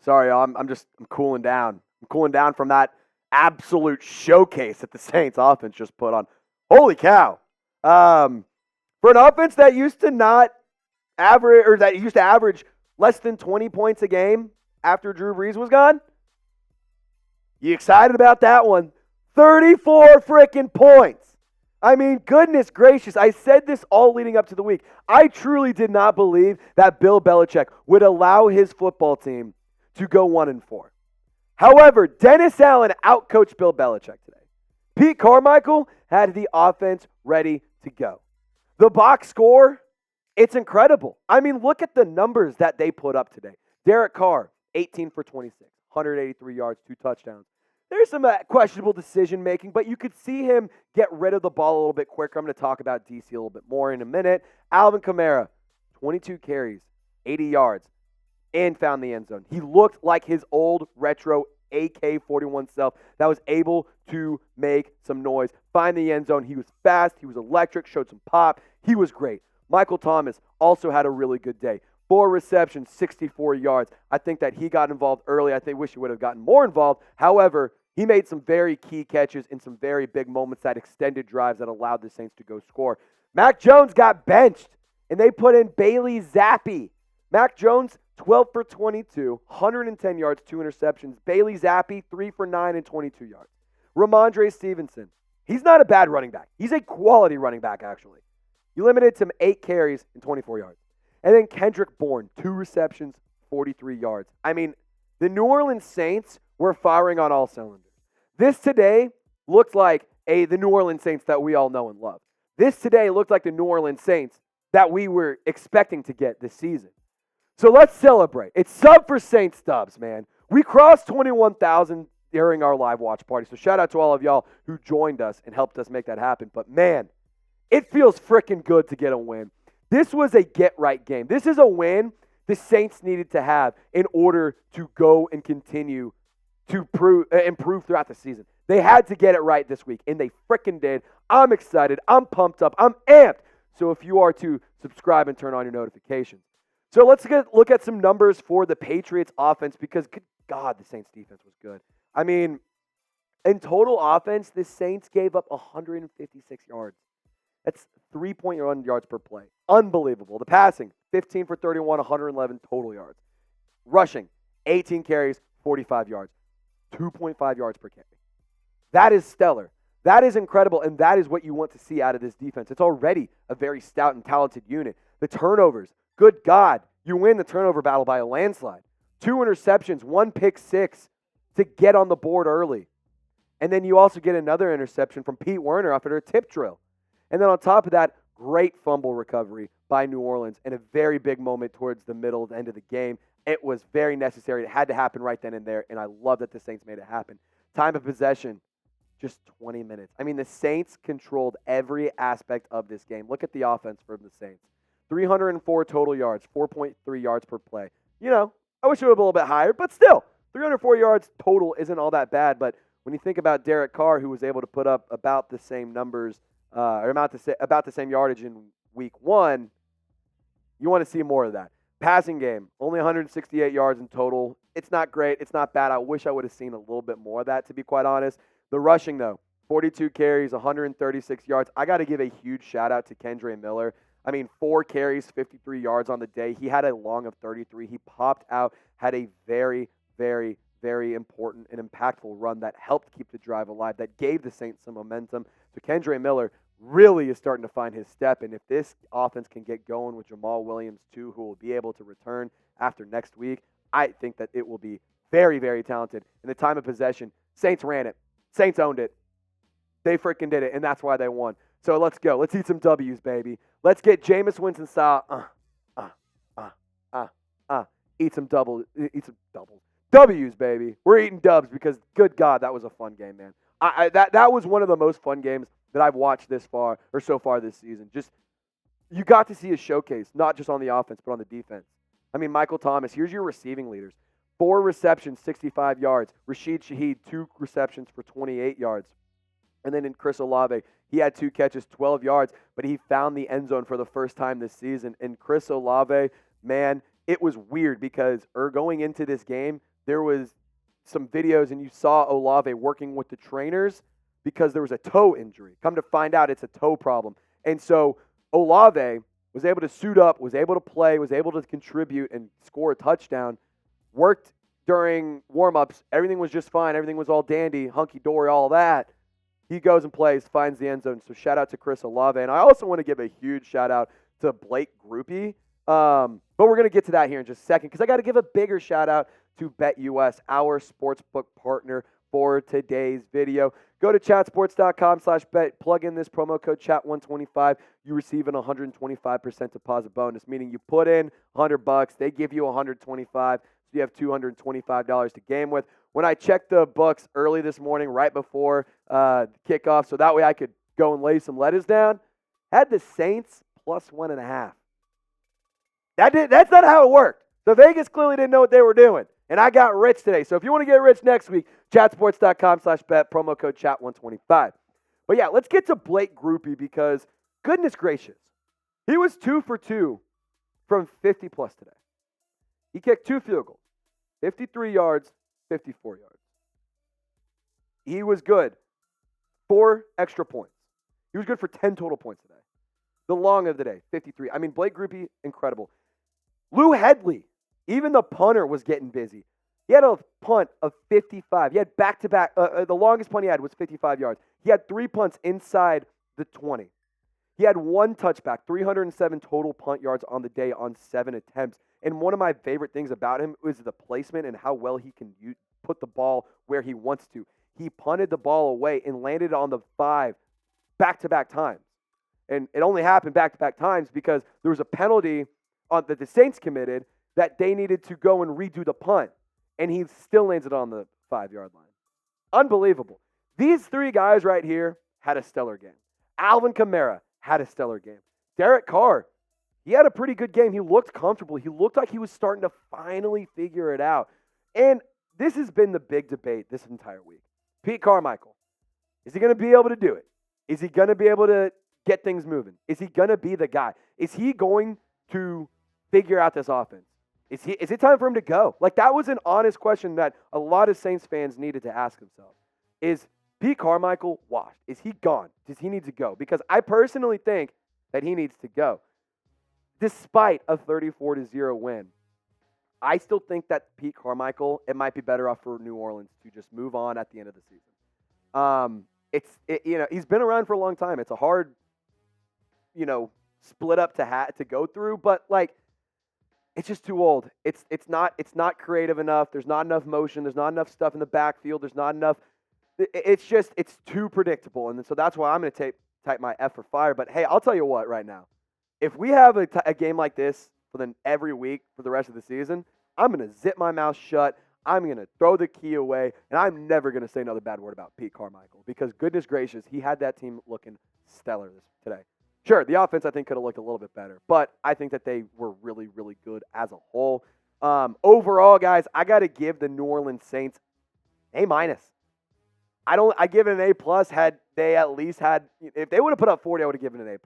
Sorry, I'm cooling down. I'm cooling down from that absolute showcase that the Saints offense just put on. Holy cow. For an offense that used to not average, or that used to average less than 20 points a game after Drew Brees was gone, you excited about that one? 34 freaking points. I mean, goodness gracious. I said this all leading up to the week. I truly did not believe that Bill Belichick would allow his football team to go 1-4. However, Dennis Allen outcoached Bill Belichick today. Pete Carmichael had the offense ready to go. The box score, it's incredible. I mean, look at the numbers that they put up today. Derek Carr, 18 for 26, 183 yards, 2 touchdowns. There's some questionable decision-making, but you could see him get rid of the ball a little bit quicker. I'm going to talk about DC a little bit more in a minute. Alvin Kamara, 22 carries, 80 yards, and found the end zone. He looked like his old retro AK-41 self that was able to make some noise, find the end zone. He was fast. He was electric, showed some pop. He was great. Michael Thomas also had a really good day. 4 receptions, 64 yards. I think that he got involved early. I wish he would have gotten more involved. However, he made some very key catches in some very big moments that extended drives that allowed the Saints to go score. Mac Jones got benched, and they put in Bailey Zappe. Mac Jones, 12 for 22, 110 yards, 2 interceptions. Bailey Zappe, 3 for 9 and 22 yards. Rhammondre Stevenson, he's not a bad running back. He's a quality running back, actually. You limited to 8 carries and 24 yards. And then Kendrick Bourne, 2 receptions, 43 yards. I mean, the New Orleans Saints were firing on all cylinders. This today looked like the New Orleans Saints that we all know and love. This today looked like the New Orleans Saints that we were expecting to get this season. So let's celebrate. It's Sub for Saints Dubs, man. We crossed 21,000 during our live watch party. So shout out to all of y'all who joined us and helped us make that happen. But man, it feels freaking good to get a win. This was a get-right game. This is a win the Saints needed to have in order to go and continue to improve throughout the season. They had to get it right this week, and they freaking did. I'm excited. I'm pumped up. I'm amped. So if you are to subscribe and turn on your notifications. So let's look at some numbers for the Patriots offense because, good God, the Saints defense was good. I mean, in total offense, the Saints gave up 156 yards. That's 3.1 yards per play. Unbelievable. The passing, 15 for 31, 111 total yards. Rushing, 18 carries, 45 yards. 2.5 yards per carry. That is stellar. That is incredible, and that is what you want to see out of this defense. It's already a very stout and talented unit. The turnovers, good God, you win the turnover battle by a landslide. 2 interceptions, 1 pick six to get on the board early. And then you also get another interception from Pete Werner after a tip drill. And then on top of that, great fumble recovery by New Orleans in a very big moment towards the middle, the end of the game. It was very necessary. It had to happen right then and there, and I love that the Saints made it happen. Time of possession, just 20 minutes. I mean, the Saints controlled every aspect of this game. Look at the offense for the Saints. 304 total yards, 4.3 yards per play. You know, I wish it would be a little bit higher, but still, 304 yards total isn't all that bad. But when you think about Derek Carr, who was able to put up about the same numbers, or about the same yardage in week 1, you want to see more of that. Passing game, only 168 yards in total. It's not great. It's not bad. I wish I would have seen a little bit more of that, to be quite honest. The rushing, though, 42 carries, 136 yards. I got to give a huge shout-out to Kendre Miller. I mean, 4 carries, 53 yards on the day. He had a long of 33. He popped out, had a very, very, very important and impactful run that helped keep the drive alive, that gave the Saints some momentum. So Kendre Miller really is starting to find his step, and if this offense can get going with Jamal Williams too, who will be able to return after next week, I think that it will be very, very talented. In the time of possession, Saints ran it. Saints owned it. They freaking did it, and that's why they won. So let's go. Let's eat some W's, baby. Let's get Jameis Winston style. Eat some doubles. W's, baby. We're eating dubs because, good God, that was a fun game, man. That was one of the most fun games that I've watched so far this season. Just, you got to see a showcase, not just on the offense, but on the defense. I mean, Michael Thomas, here's your receiving leaders. 4 receptions, 65 yards. Rashid Shaheed, 2 receptions for 28 yards. And then in Chris Olave, he had 2 catches, 12 yards, but he found the end zone for the first time this season. And Chris Olave, man, it was weird because going into this game, there was some videos and you saw Olave working with the trainers because there was a toe injury. Come to find out, it's a toe problem. And so Olave was able to suit up, was able to play, was able to contribute and score a touchdown, worked during warm-ups. Everything was just fine. Everything was all dandy, hunky-dory, all that. He goes and plays, finds the end zone. So shout out to Chris Olave. And I also want to give a huge shout out to Blake Grupe. But we're going to get to that here in just a second because I got to give a bigger shout out to BetUS, our sportsbook partner for today's video. Go to chatsports.com/bet, plug in this promo code chat125. You receive an 125% deposit bonus, meaning you put in $100, they give you $125, so you have $225 to game with. When I checked the books early this morning, right before kickoff, so that way I could go and lay some letters down, had the Saints plus 1.5. That's not how it worked. So Vegas clearly didn't know what they were doing. And I got rich today. So if you want to get rich next week, chatsports.com/bet, promo code chat125. But yeah, let's get to Blake Grupe because goodness gracious, he was 2 for 2 from 50 plus today. He kicked 2 field goals, 53 yards, 54 yards. He was good. 4 extra points. He was good for 10 total points today. The long of the day, 53. I mean, Blake Grupe, incredible. Lou Hedley, even the punter was getting busy. He had a punt of 55. He had back-to-back. The longest punt he had was 55 yards. He had 3 punts inside the 20. He had 1 touchback, 307 total punt yards on the day on 7 attempts. And one of my favorite things about him is the placement and how well he can put the ball where he wants to. He punted the ball away and landed on the 5 back-to-back times. And it only happened back-to-back times because there was a penalty that the Saints committed that they needed to go and redo the punt. And he still lands it on the 5-yard line. Unbelievable. These 3 guys right here had a stellar game. Alvin Kamara had a stellar game. Derek Carr, he had a pretty good game. He looked comfortable. He looked like he was starting to finally figure it out. And this has been the big debate this entire week. Pete Carmichael, is he going to be able to do it? Is he going to be able to get things moving? Is he going to be the guy? Is he going to figure out this offense? Is it time for him to go? Like, that was an honest question that a lot of Saints fans needed to ask themselves. Is Pete Carmichael washed? Is he gone? Does he need to go? Because I personally think that he needs to go. Despite a 34-0 win, I still think that Pete Carmichael, it might be better off for New Orleans to just move on at the end of the season. He's been around for a long time. It's a hard, split up to go through, but like, it's just too old. It's not creative enough. There's not enough motion. There's not enough stuff in the backfield. There's not enough. It's too predictable. And so that's why I'm going to type my F for fire. But hey, I'll tell you what right now. If we have a game like this for then every week for the rest of the season, I'm going to zip my mouth shut. I'm going to throw the key away, and I'm never going to say another bad word about Pete Carmichael because goodness gracious, he had that team looking stellar today. Sure, the offense I think could have looked a little bit better, but I think that they were really, really good as a whole. Overall, guys, I got to give the New Orleans Saints A-. I give it an A+ had they at least had, if they would have put up 40, I would have given it an A+.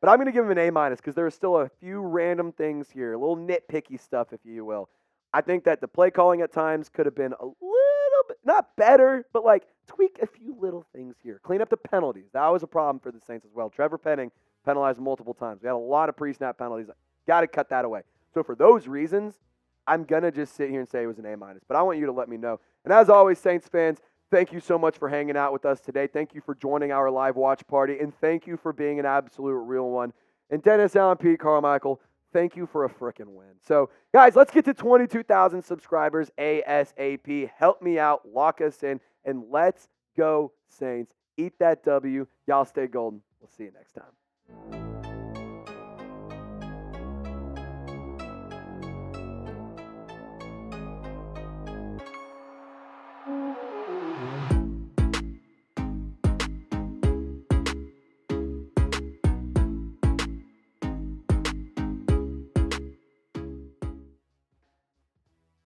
But I'm going to give them an A- because there are still a few random things here, a little nitpicky stuff, if you will. I think that the play calling at times could have been a little bit, not better, but like tweak a few little things here. Clean up the penalties. That was a problem for the Saints as well. Trevor Penning penalized multiple times. We had a lot of pre-snap penalties. Got to cut that away. So for those reasons, I'm going to just sit here and say it was an A-. But I want you to let me know. And as always, Saints fans, thank you so much for hanging out with us today. Thank you for joining our live watch party. And thank you for being an absolute real one. And Dennis Allen, Pete Carmichael, thank you for a frickin' win. So, guys, let's get to 22,000 subscribers ASAP. Help me out. Lock us in. And let's go, Saints. Eat that W. Y'all stay golden. We'll see you next time.